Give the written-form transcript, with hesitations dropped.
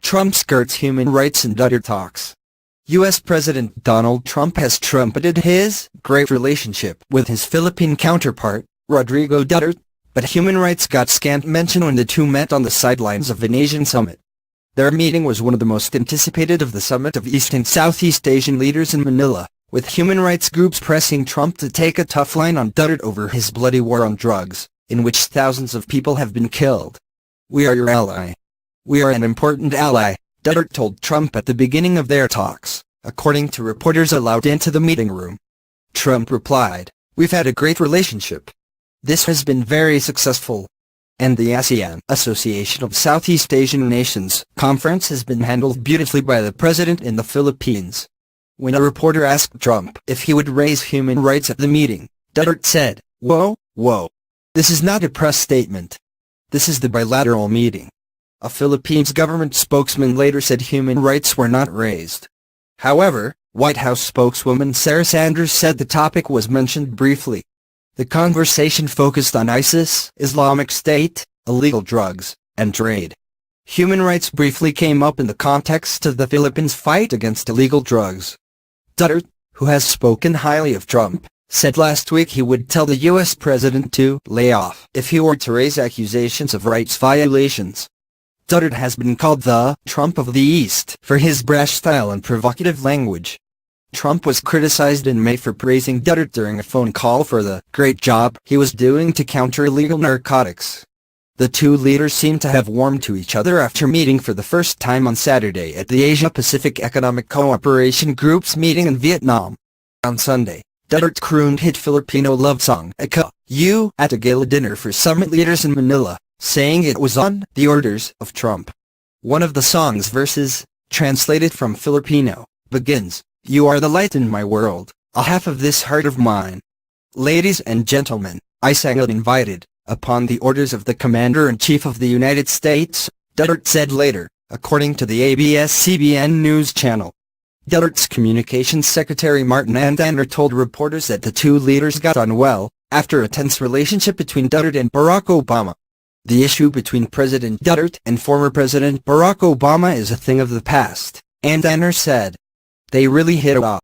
Trump skirts human rights in Duterte talks. U.S. President Donald Trump has trumpeted his great relationship with his Philippine counterpart, Rodrigo Duterte, but human rights got scant mention when the two met on the sidelines of an Asian summit. Their meeting was one of the most anticipated of the summit of East and Southeast Asian leaders in Manila, with human rights groups pressing Trump to take a tough line on Duterte over his bloody war on drugs, in which thousands of people have been killed. "We are your ally. We are an important ally," Duterte told Trump at the beginning of their talks, according to reporters allowed into the meeting room. Trump replied, "We've had a great relationship. This has been very successful. And the ASEAN, Association of Southeast Asian Nations, conference has been handled beautifully by the president in the Philippines." When a reporter asked Trump if he would raise human rights at the meeting, Duterte said, Whoa. This is not a press statement. This is the bilateral meeting." A Philippines government spokesman later said human rights were not raised. However, White House spokeswoman Sarah Sanders said the topic was mentioned briefly. The conversation focused on ISIS, Islamic State, illegal drugs, and trade. Human rights briefly came up in the context of the Philippines' fight against illegal drugs. Duterte, who has spoken highly of Trump, said last week he would tell the U.S. president to lay off if he were to raise accusations of rights violations. Duterte has been called the Trump of the East for his brash style and provocative language. Trump was criticized in May for praising Duterte during a phone call for the great job he was doing to counter illegal narcotics. The two leaders seem to have warmed to each other after meeting for the first time on Saturday at the Asia-Pacific Economic Cooperation Group's meeting in Vietnam. On Sunday, Duterte crooned hit Filipino love song Ika, You at a gala dinner for summit leaders in Manila, saying it was on the orders of Trump. One of the song's verses, translated from Filipino, begins, "You are the light in my world, a half of this heart of mine. Ladies and gentlemen, I sang uninvited, upon the orders of the Commander-in-Chief of the United States," Duterte said later, according to the ABS-CBN news channel. Duterte's communications secretary Martin Andaner told reporters that the two leaders got on well, after a tense relationship between Duterte and Barack Obama. "The issue between President Duterte and former President Barack Obama is a thing of the past," Andaner said. "They really hit it off.